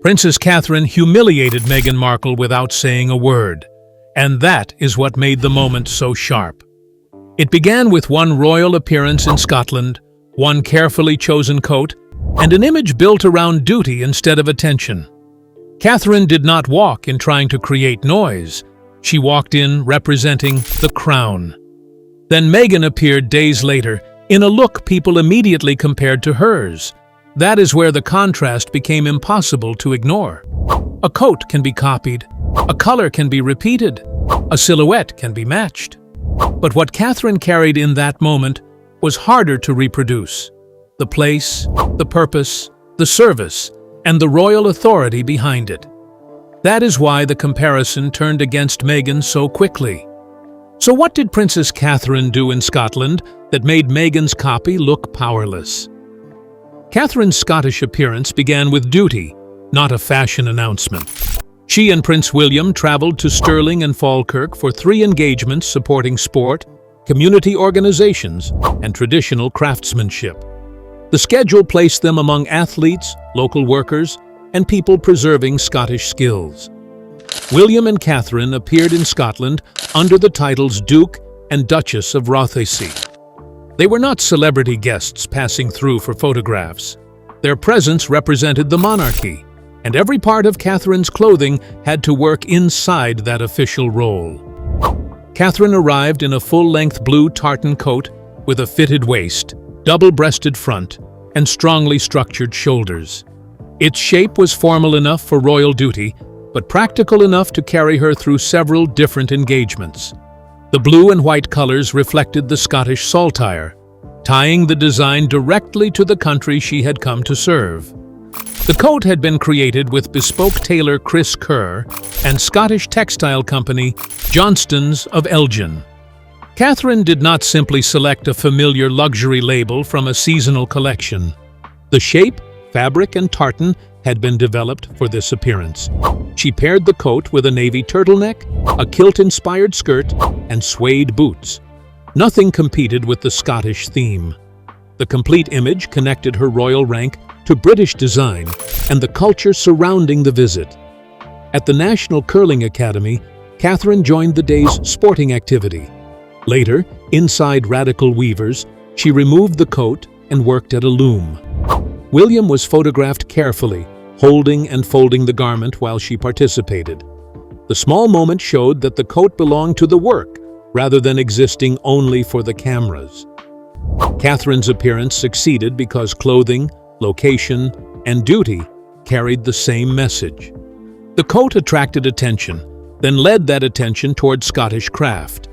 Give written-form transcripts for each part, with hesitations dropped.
Princess Catherine humiliated Meghan Markle without saying a word, and that is what made the moment so sharp. It began with one royal appearance in Scotland, one carefully chosen coat, and an image built around duty instead of attention. Catherine did not walk in trying to create noise. She walked in representing the crown. Then Meghan appeared days later in a look people immediately compared to hers. That is where the contrast became impossible to ignore. A coat can be copied, a color can be repeated, a silhouette can be matched. But what Catherine carried in that moment was harder to reproduce. The place, the purpose, the service, and the royal authority behind it. That is why the comparison turned against Meghan so quickly. So what did Princess Catherine do in Scotland that made Meghan's copy look powerless? Catherine's Scottish appearance began with duty, not a fashion announcement. She and Prince William traveled to Stirling and Falkirk for 3 engagements supporting sport, community organizations, and traditional craftsmanship. The schedule placed them among athletes, local workers, and people preserving Scottish skills. William and Catherine appeared in Scotland under the titles Duke and Duchess of Rothesay. They were not celebrity guests passing through for photographs. Their presence represented the monarchy, and every part of Catherine's clothing had to work inside that official role. Catherine arrived in a full-length blue tartan coat with a fitted waist, double-breasted front, and strongly structured shoulders. Its shape was formal enough for royal duty, but practical enough to carry her through several different engagements. The blue and white colors reflected the Scottish saltire, tying the design directly to the country she had come to serve. The coat had been created with bespoke tailor Chris Kerr and Scottish textile company Johnstone's of Elgin. Catherine did not simply select a familiar luxury label from a seasonal collection. The shape, fabric, and tartan had been developed for this appearance. She paired the coat with a navy turtleneck, a kilt-inspired skirt, and suede boots. Nothing competed with the Scottish theme. The complete image connected her royal rank to British design and the culture surrounding the visit. At the National Curling Academy, Catherine joined the day's sporting activity. Later, inside Radical Weavers, she removed the coat and worked at a loom. William was photographed carefully, holding and folding the garment while she participated. The small moment showed that the coat belonged to the work, rather than existing only for the cameras. Catherine's appearance succeeded because clothing, location, and duty carried the same message. The coat attracted attention, then led that attention toward Scottish craft.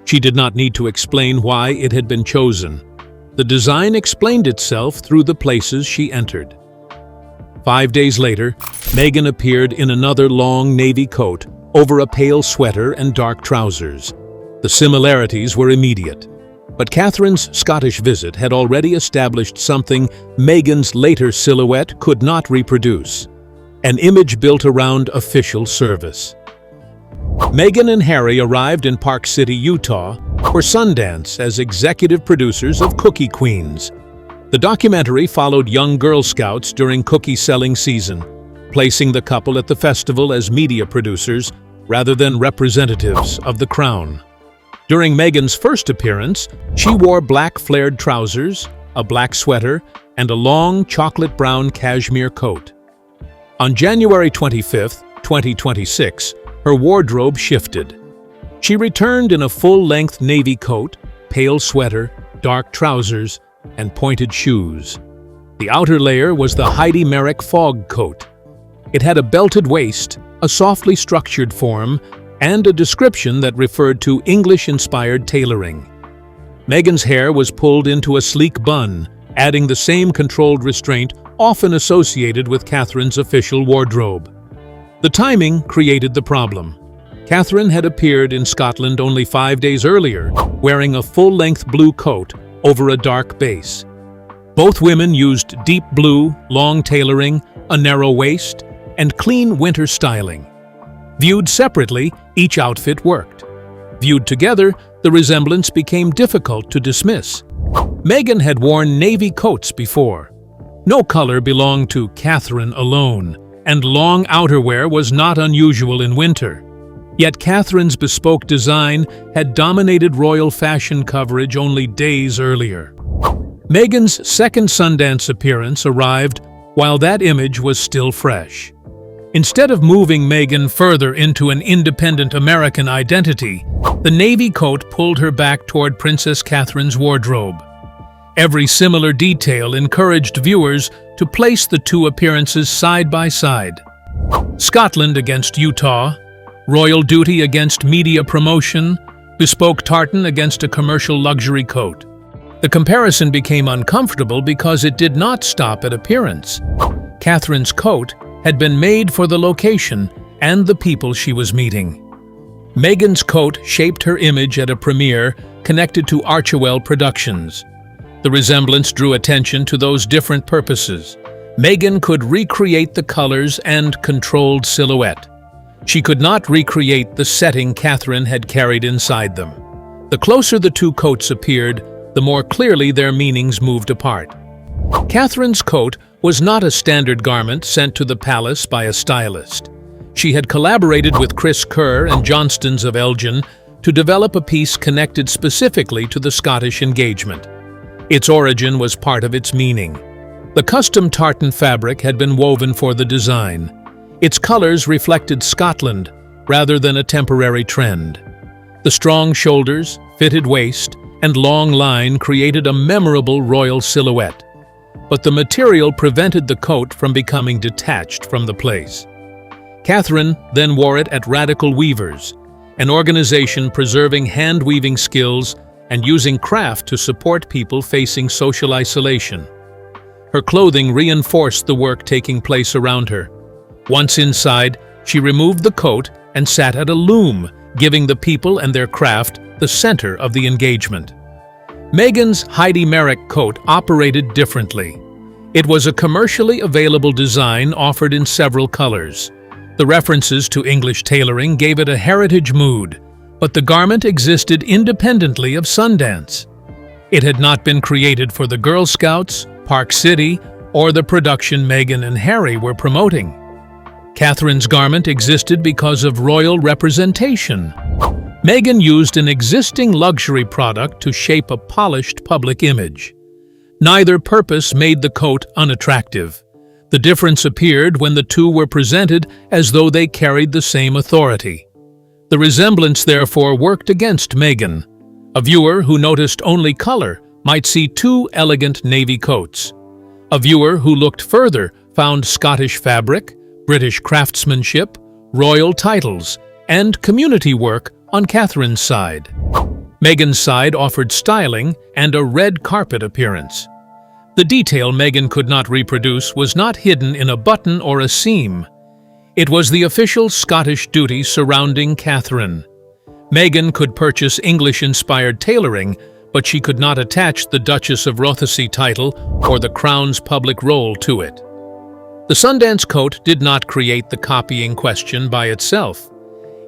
She did not need to explain why it had been chosen. The design explained itself through the places she entered. 5 days later, Meghan appeared in another long navy coat over a pale sweater and dark trousers. The similarities were immediate. But Catherine's Scottish visit had already established something Meghan's later silhouette could not reproduce: an image built around official service. Meghan and Harry arrived in Park City, Utah, for Sundance as executive producers of Cookie Queens. The documentary followed young Girl Scouts during cookie selling season, placing the couple at the festival as media producers rather than representatives of the crown. During Meghan's first appearance, she wore black flared trousers, a black sweater, and a long chocolate-brown cashmere coat. On January 25, 2026, her wardrobe shifted. She returned in a full-length navy coat, pale sweater, dark trousers, and pointed shoes. The outer layer was the Heidi Merrick fog coat. It had a belted waist, a softly structured form, and a description that referred to English-inspired tailoring. Meghan's hair was pulled into a sleek bun, adding the same controlled restraint often associated with Catherine's official wardrobe. The timing created the problem. Catherine had appeared in Scotland only 5 days earlier, wearing a full-length blue coat over a dark base. Both women used deep blue, long tailoring, a narrow waist, and clean winter styling. Viewed separately, each outfit worked. Viewed together, the resemblance became difficult to dismiss. Meghan had worn navy coats before. No color belonged to Catherine alone, and long outerwear was not unusual in winter. Yet Catherine's bespoke design had dominated royal fashion coverage only days earlier. Meghan's second Sundance appearance arrived while that image was still fresh. Instead of moving Meghan further into an independent American identity, the navy coat pulled her back toward Princess Catherine's wardrobe. Every similar detail encouraged viewers to place the two appearances side by side. Scotland against Utah, royal duty against media promotion, bespoke tartan against a commercial luxury coat. The comparison became uncomfortable because it did not stop at appearance. Catherine's coat had been made for the location and the people she was meeting. Meghan's coat shaped her image at a premiere connected to Archewell Productions. The resemblance drew attention to those different purposes. Meghan could recreate the colors and controlled silhouette. She could not recreate the setting Catherine had carried inside them. The closer the two coats appeared, the more clearly their meanings moved apart. Catherine's coat was not a standard garment sent to the palace by a stylist. She had collaborated with Chris Kerr and Johnstons of Elgin to develop a piece connected specifically to the Scottish engagement. Its origin was part of its meaning. The custom tartan fabric had been woven for the design. Its colors reflected Scotland rather than a temporary trend. The strong shoulders, fitted waist, and long line created a memorable royal silhouette. But the material prevented the coat from becoming detached from the place. Catherine then wore it at Radical Weavers, an organization preserving hand-weaving skills and using craft to support people facing social isolation. Her clothing reinforced the work taking place around her. Once inside, she removed the coat and sat at a loom, giving the people and their craft the center of the engagement. Meghan's Heidi Merrick coat operated differently. It was a commercially available design offered in several colors. The references to English tailoring gave it a heritage mood, but the garment existed independently of Sundance. It had not been created for the Girl Scouts, Park City, or the production Meghan and Harry were promoting. Catherine's garment existed because of royal representation. Meghan used an existing luxury product to shape a polished public image. Neither purpose made the coat unattractive. The difference appeared when the two were presented as though they carried the same authority. The resemblance therefore worked against Meghan. A viewer who noticed only color might see two elegant navy coats. A viewer who looked further found Scottish fabric, British craftsmanship, royal titles, and community work on Catherine's side. Meghan's side offered styling and a red carpet appearance. The detail Meghan could not reproduce was not hidden in a button or a seam. It was the official Scottish duty surrounding Catherine. Meghan could purchase English-inspired tailoring, but she could not attach the Duchess of Rothesay title or the Crown's public role to it. The Sundance coat did not create the copying question by itself.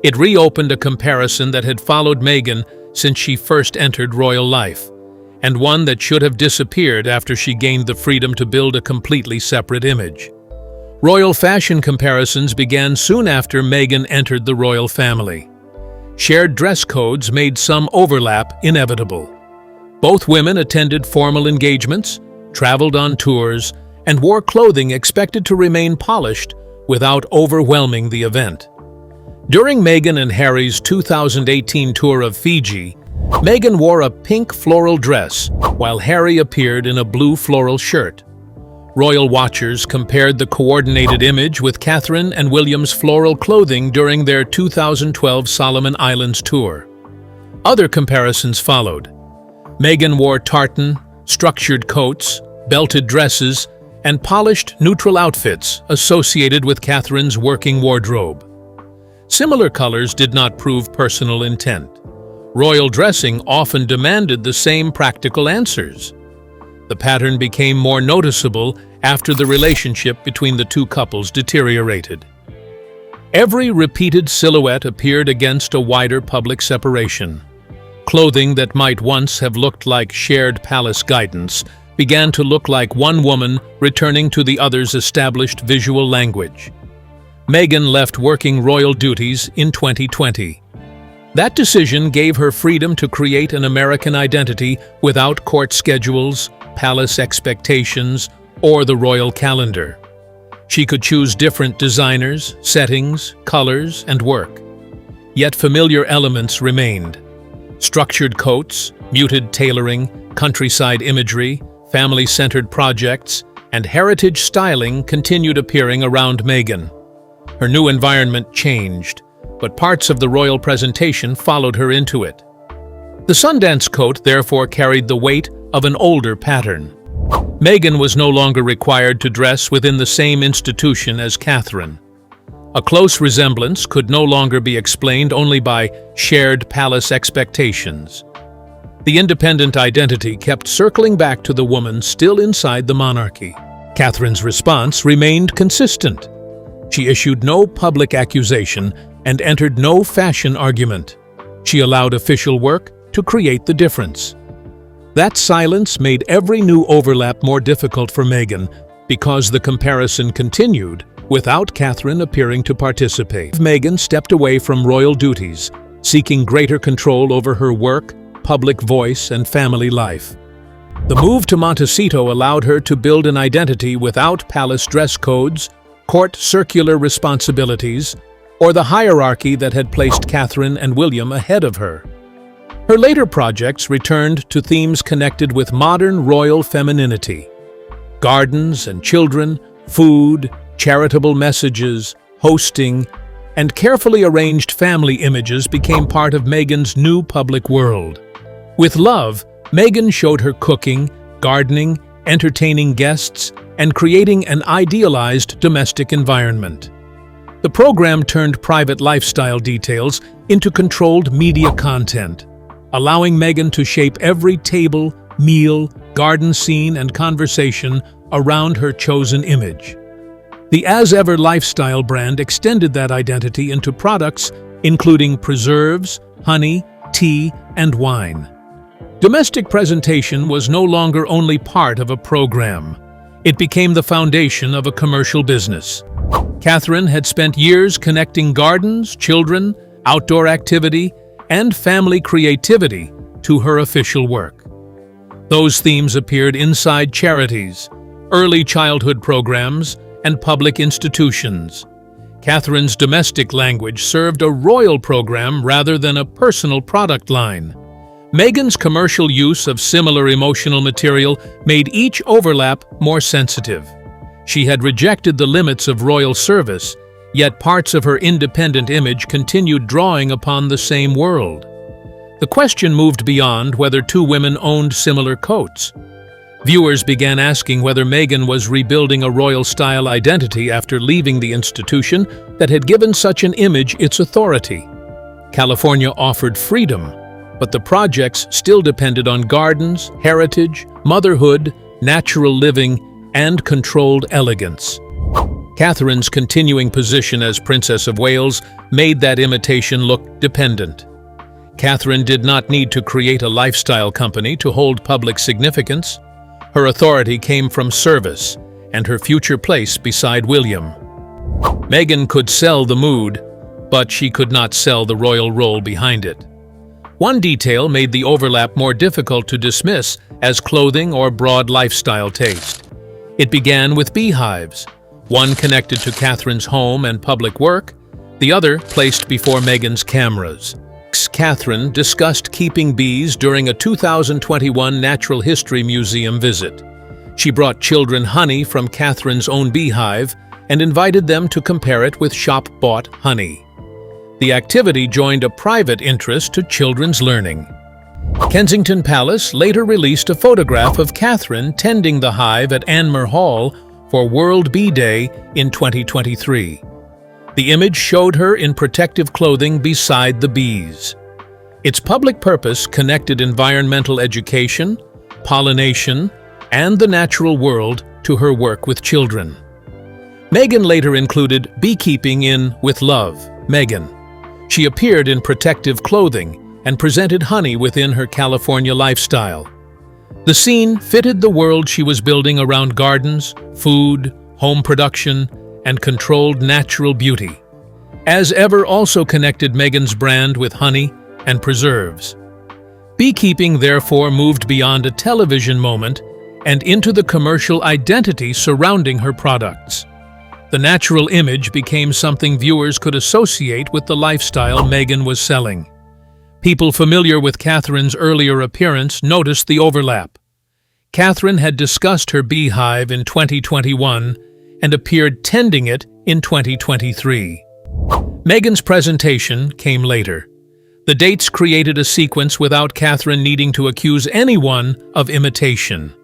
It reopened a comparison that had followed Meghan since she first entered royal life, and one that should have disappeared after she gained the freedom to build a completely separate image. Royal fashion comparisons began soon after Meghan entered the royal family. Shared dress codes made some overlap inevitable. Both women attended formal engagements, traveled on tours, and wore clothing expected to remain polished without overwhelming the event. During Meghan and Harry's 2018 tour of Fiji, Meghan wore a pink floral dress, while Harry appeared in a blue floral shirt. Royal watchers compared the coordinated image with Catherine and William's floral clothing during their 2012 Solomon Islands tour. Other comparisons followed. Meghan wore tartan, structured coats, belted dresses, and polished neutral outfits associated with Catherine's working wardrobe. Similar colors did not prove personal intent. Royal dressing often demanded the same practical answers. The pattern became more noticeable after the relationship between the two couples deteriorated. Every repeated silhouette appeared against a wider public separation. Clothing that might once have looked like shared palace guidance began to look like one woman returning to the other's established visual language. Meghan left working royal duties in 2020. That decision gave her freedom to create an American identity without court schedules, palace expectations, or the royal calendar. She could choose different designers, settings, colors, and work. Yet familiar elements remained. Structured coats, muted tailoring, countryside imagery, family-centered projects, and heritage styling continued appearing around Meghan. Her new environment changed, but parts of the royal presentation followed her into it. The Sundance coat therefore carried the weight of an older pattern. Meghan was no longer required to dress within the same institution as Catherine. A close resemblance could no longer be explained only by shared palace expectations. The independent identity kept circling back to the woman still inside the monarchy. Catherine's response remained consistent. She issued no public accusation and entered no fashion argument. She allowed official work to create the difference. That silence made every new overlap more difficult for Meghan because the comparison continued without Catherine appearing to participate. Meghan stepped away from royal duties, seeking greater control over her work, public voice, and family life. The move to Montecito allowed her to build an identity without palace dress codes, court circular responsibilities, or the hierarchy that had placed Catherine and William ahead of her. Her later projects returned to themes connected with modern royal femininity. Gardens and children, food, charitable messages, hosting, and carefully arranged family images became part of Meghan's new public world. With Love, Meghan showed her cooking, gardening, entertaining guests, and creating an idealized domestic environment. The program turned private lifestyle details into controlled media content, allowing Meghan to shape every table, meal, garden scene, and conversation around her chosen image. The As Ever lifestyle brand extended that identity into products including preserves, honey, tea, and wine. Domestic presentation was no longer only part of a program. It became the foundation of a commercial business. Catherine had spent years connecting gardens, children, outdoor activity, and family creativity to her official work. Those themes appeared inside charities, early childhood programs, and public institutions. Catherine's domestic language served a royal program rather than a personal product line. Meghan's commercial use of similar emotional material made each overlap more sensitive. She had rejected the limits of royal service, yet parts of her independent image continued drawing upon the same world. The question moved beyond whether two women owned similar coats. Viewers began asking whether Meghan was rebuilding a royal-style identity after leaving the institution that had given such an image its authority. California offered freedom, but the projects still depended on gardens, heritage, motherhood, natural living, and controlled elegance. Catherine's continuing position as Princess of Wales made that imitation look dependent. Catherine did not need to create a lifestyle company to hold public significance. Her authority came from service and her future place beside William. Meghan could sell the mood, but she could not sell the royal role behind it. One detail made the overlap more difficult to dismiss as clothing or broad lifestyle taste. It began with beehives, one connected to Catherine's home and public work, the other placed before Meghan's cameras. Catherine discussed keeping bees during a 2021 Natural History Museum visit. She brought children honey from Catherine's own beehive and invited them to compare it with shop-bought honey. The activity joined a private interest to children's learning. Kensington Palace later released a photograph of Catherine tending the hive at Anmer Hall for World Bee Day in 2023. The image showed her in protective clothing beside the bees. Its public purpose connected environmental education, pollination, and the natural world to her work with children. Meghan later included beekeeping in With Love, Meghan. She appeared in protective clothing and presented honey within her California lifestyle. The scene fitted the world she was building around gardens, food, home production, and controlled natural beauty. As ever also connected Meghan's brand with honey and preserves. Beekeeping therefore moved beyond a television moment and into the commercial identity surrounding her products. The natural image became something viewers could associate with the lifestyle Meghan was selling. People familiar with Catherine's earlier appearance noticed the overlap. Catherine had discussed her beehive in 2021 and appeared tending it in 2023. Meghan's presentation came later. The dates created a sequence without Catherine needing to accuse anyone of imitation.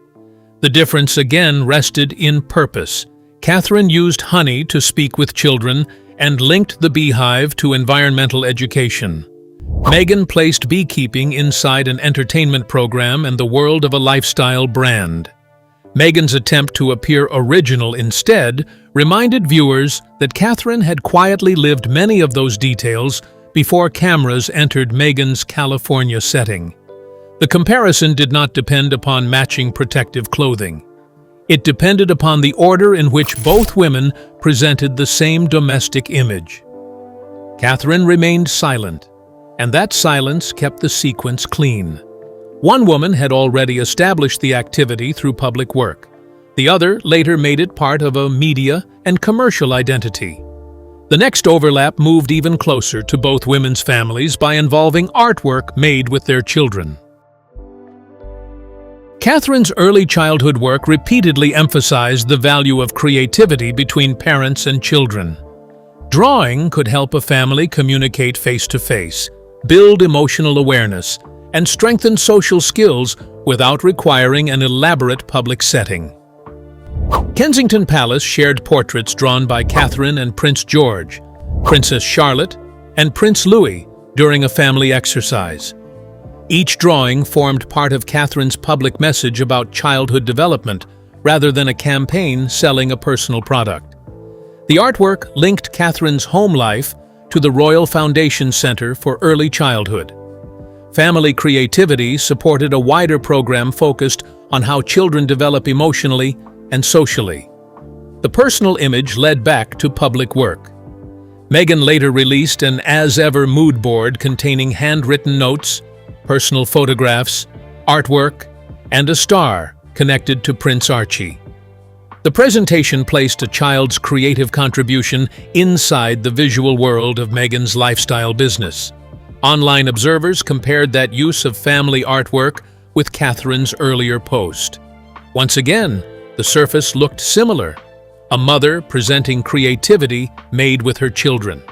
The difference again rested in purpose. Catherine used honey to speak with children and linked the beehive to environmental education. Meghan placed beekeeping inside an entertainment program and the world of a lifestyle brand. Meghan's attempt to appear original instead reminded viewers that Catherine had quietly lived many of those details before cameras entered Meghan's California setting. The comparison did not depend upon matching protective clothing. It depended upon the order in which both women presented the same domestic image. Catherine remained silent, and that silence kept the sequence clean. One woman had already established the activity through public work. The other later made it part of a media and commercial identity. The next overlap moved even closer to both women's families by involving artwork made with their children. Catherine's early childhood work repeatedly emphasized the value of creativity between parents and children. Drawing could help a family communicate face-to-face, build emotional awareness, and strengthen social skills without requiring an elaborate public setting. Kensington Palace shared portraits drawn by Catherine and Prince George, Princess Charlotte, and Prince Louis during a family exercise. Each drawing formed part of Catherine's public message about childhood development rather than a campaign selling a personal product. The artwork linked Catherine's home life to the Royal Foundation Center for Early Childhood. Family creativity supported a wider program focused on how children develop emotionally and socially. The personal image led back to public work. Meghan later released an as-ever mood board containing handwritten notes, personal photographs, artwork, and a star connected to Prince Archie. The presentation placed a child's creative contribution inside the visual world of Meghan's lifestyle business. Online observers compared that use of family artwork with Catherine's earlier post. Once again, the surface looked similar, a mother presenting creativity made with her children.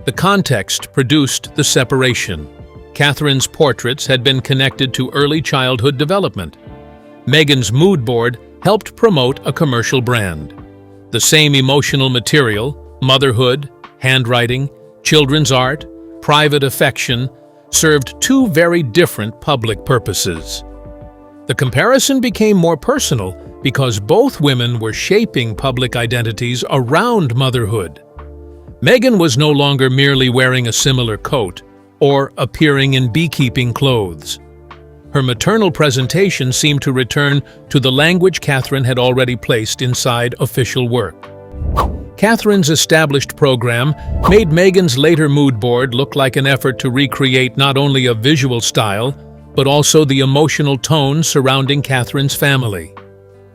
The context produced the separation. Catherine's portraits had been connected to early childhood development. Meghan's mood board helped promote a commercial brand. The same emotional material, motherhood, handwriting, children's art, private affection, served two very different public purposes. The comparison became more personal because both women were shaping public identities around motherhood. Meghan was no longer merely wearing a similar coat or appearing in beekeeping clothes. Her maternal presentation seemed to return to the language Catherine had already placed inside official work. Catherine's established program made Meghan's later mood board look like an effort to recreate not only a visual style, but also the emotional tone surrounding Catherine's family.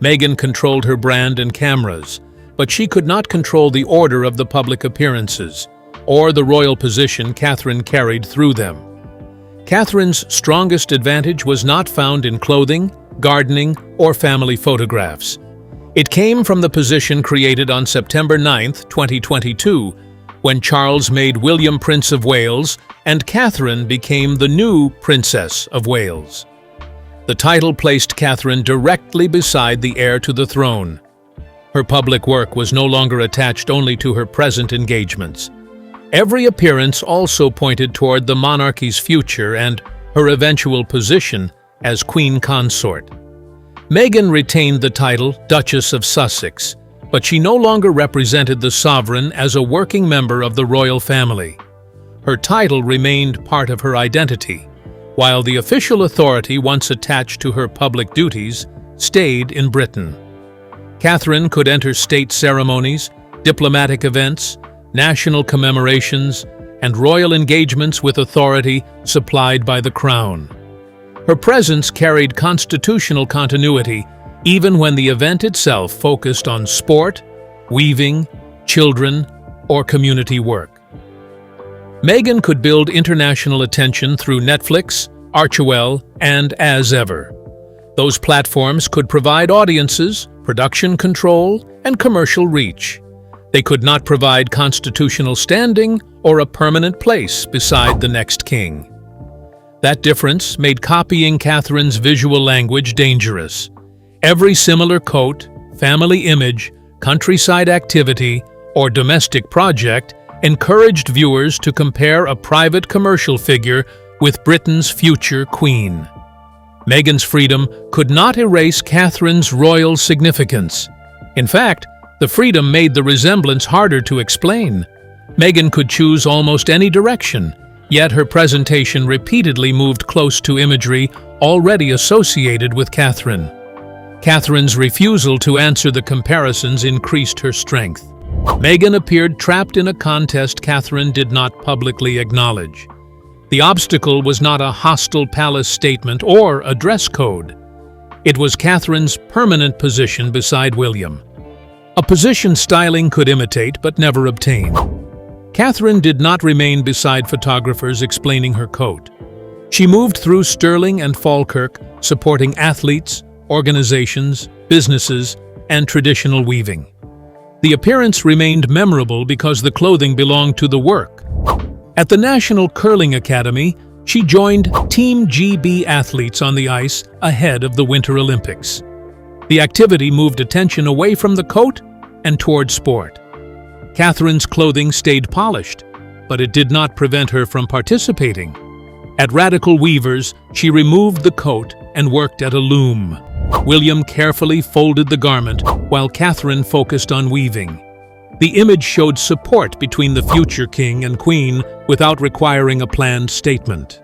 Meghan controlled her brand and cameras, but she could not control the order of the public appearances, or the royal position Catherine carried through them. Catherine's strongest advantage was not found in clothing, gardening, or family photographs. It came from the position created on September 9, 2022, when Charles made William Prince of Wales and Catherine became the new Princess of Wales. The title placed Catherine directly beside the heir to the throne. Her public work was no longer attached only to her present engagements. Every appearance also pointed toward the monarchy's future and her eventual position as Queen Consort. Meghan retained the title Duchess of Sussex, but she no longer represented the sovereign as a working member of the royal family. Her title remained part of her identity, while the official authority once attached to her public duties stayed in Britain. Catherine could enter state ceremonies, diplomatic events, national commemorations, and royal engagements with authority supplied by the Crown. Her presence carried constitutional continuity even when the event itself focused on sport, weaving, children, or community work. Meghan could build international attention through Netflix, Archewell, and As Ever. Those platforms could provide audiences, production control, and commercial reach. They could not provide constitutional standing or a permanent place beside the next king. That difference made copying Catherine's visual language dangerous. Every similar coat, family image, countryside activity, or domestic project encouraged viewers to compare a private commercial figure with Britain's future queen. Meghan's freedom could not erase Catherine's royal significance. In fact, the freedom made the resemblance harder to explain. Meghan could choose almost any direction, yet her presentation repeatedly moved close to imagery already associated with Catherine. Catherine's refusal to answer the comparisons increased her strength. Meghan appeared trapped in a contest Catherine did not publicly acknowledge. The obstacle was not a hostile palace statement or a dress code. It was Catherine's permanent position beside William. A position styling could imitate but never obtain. Catherine did not remain beside photographers explaining her coat. She moved through Stirling and Falkirk, supporting athletes, organizations, businesses, and traditional weaving. The appearance remained memorable because the clothing belonged to the work. At the National Curling Academy, she joined Team GB athletes on the ice ahead of the Winter Olympics. The activity moved attention away from the coat and toward sport. Catherine's clothing stayed polished, but it did not prevent her from participating. At Radical Weavers, she removed the coat and worked at a loom. William carefully folded the garment while Catherine focused on weaving. The image showed support between the future king and queen without requiring a planned statement.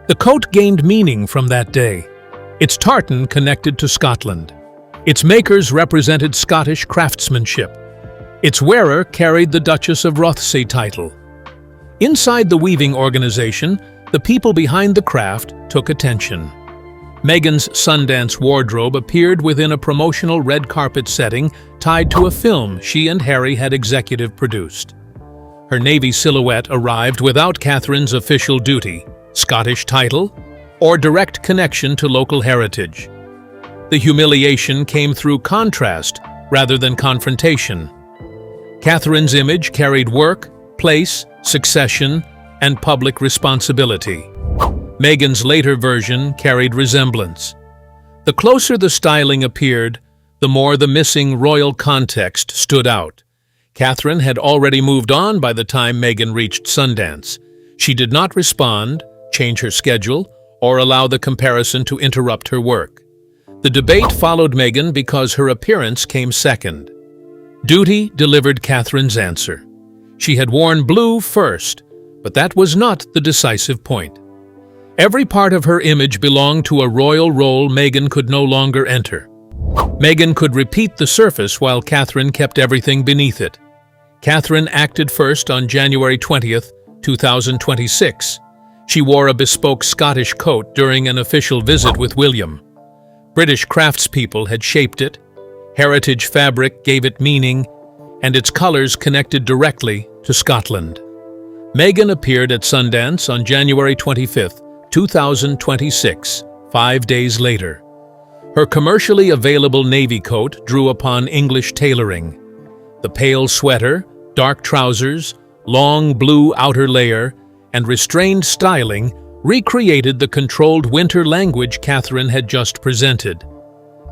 The coat gained meaning from that day. Its tartan connected to Scotland. Its makers represented Scottish craftsmanship. Its wearer carried the Duchess of Rothesay title. Inside the weaving organization, the people behind the craft took attention. Meghan's Sundance wardrobe appeared within a promotional red carpet setting tied to a film she and Harry had executive produced. Her navy silhouette arrived without Catherine's official duty, Scottish title, or direct connection to local heritage. The humiliation came through contrast rather than confrontation. Catherine's image carried work, place, succession, and public responsibility. Meghan's later version carried resemblance. The closer the styling appeared, the more the missing royal context stood out. Catherine had already moved on by the time Meghan reached Sundance. She did not respond, change her schedule, or allow the comparison to interrupt her work. The debate followed Meghan because her appearance came second. Duty delivered Catherine's answer. She had worn blue first, but that was not the decisive point. Every part of her image belonged to a royal role Meghan could no longer enter. Meghan could repeat the surface while Catherine kept everything beneath it. Catherine acted first on January 20th, 2026. She wore a bespoke Scottish coat during an official visit with William. British craftspeople had shaped it, heritage fabric gave it meaning, and its colors connected directly to Scotland. Meghan appeared at Sundance on January 25th, 2026, 5 days later. Her commercially available navy coat drew upon English tailoring. The pale sweater, dark trousers, long blue outer layer, and restrained styling recreated the controlled winter language Catherine had just presented.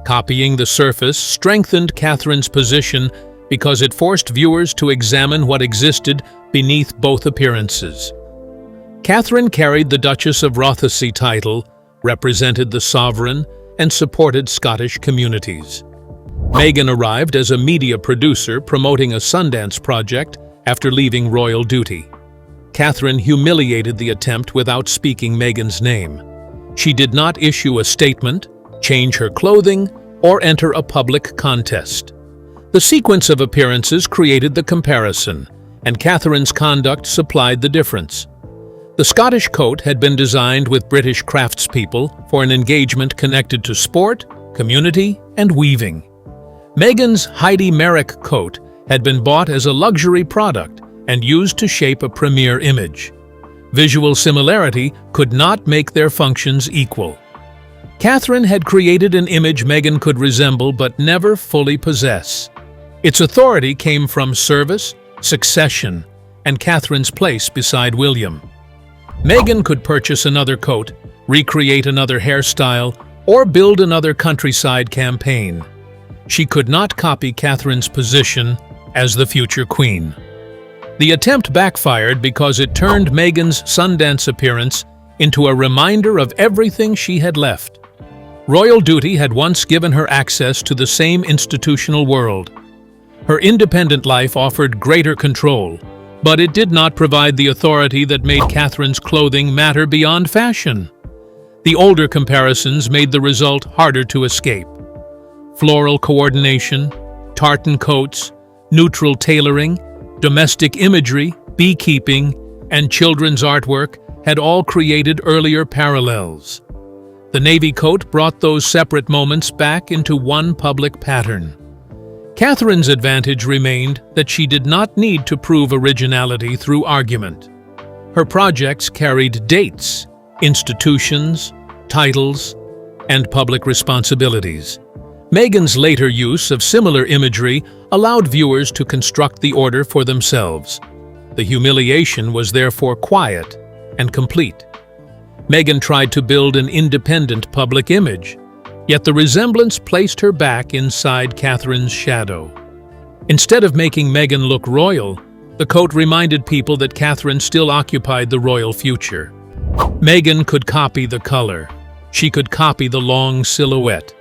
Copying the surface strengthened Catherine's position because it forced viewers to examine what existed beneath both appearances. Catherine carried the Duchess of Rothesay title, represented the sovereign, and supported Scottish communities. Meghan arrived as a media producer promoting a Sundance project after leaving royal duty. Catherine humiliated the attempt without speaking Meghan's name. She did not issue a statement, change her clothing, or enter a public contest. The sequence of appearances created the comparison, and Catherine's conduct supplied the difference. The Scottish coat had been designed with British craftspeople for an engagement connected to sport, community, and weaving. Meghan's Heidi Merrick coat had been bought as a luxury product and used to shape a premier image. Visual similarity could not make their functions equal. Catherine had created an image Meghan could resemble but never fully possess. Its authority came from service, succession, and Catherine's place beside William. Meghan could purchase another coat, recreate another hairstyle, or build another countryside campaign. She could not copy Catherine's position as the future queen. The attempt backfired because it turned Meghan's Sundance appearance into a reminder of everything she had left. Royal duty had once given her access to the same institutional world. Her independent life offered greater control, but it did not provide the authority that made Catherine's clothing matter beyond fashion. The older comparisons made the result harder to escape. Floral coordination, tartan coats, neutral tailoring, domestic imagery, beekeeping, and children's artwork had all created earlier parallels. The navy coat brought those separate moments back into one public pattern. Catherine's advantage remained that she did not need to prove originality through argument. Her projects carried dates, institutions, titles, and public responsibilities. Meghan's later use of similar imagery allowed viewers to construct the order for themselves. The humiliation was therefore quiet and complete. Meghan tried to build an independent public image, yet the resemblance placed her back inside Catherine's shadow. Instead of making Meghan look royal, the coat reminded people that Catherine still occupied the royal future. Meghan could copy the color. She could copy the long silhouette.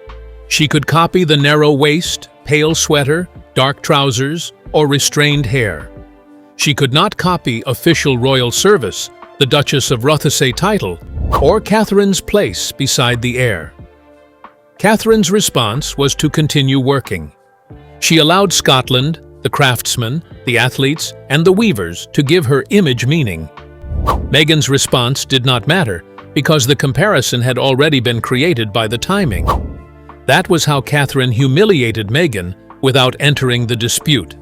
She could copy the narrow waist, pale sweater, dark trousers, or restrained hair. She could not copy official royal service, the Duchess of Rothesay title, or Catherine's place beside the heir. Catherine's response was to continue working. She allowed Scotland, the craftsmen, the athletes, and the weavers to give her image meaning. Meghan's response did not matter because the comparison had already been created by the timing. That was how Catherine humiliated Meghan without entering the dispute.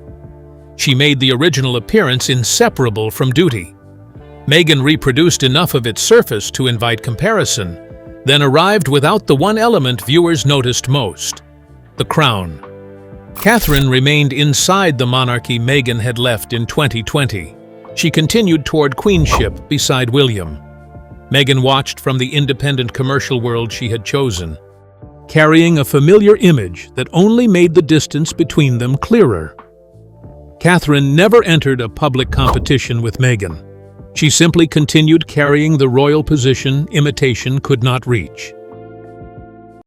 She made the original appearance inseparable from duty. Meghan reproduced enough of its surface to invite comparison, then arrived without the one element viewers noticed most: the crown. Catherine remained inside the monarchy Meghan had left in 2020. She continued toward queenship beside William. Meghan watched from the independent commercial world she had chosen, carrying a familiar image that only made the distance between them clearer. Catherine never entered a public competition with Meghan. She simply continued carrying the royal position imitation could not reach.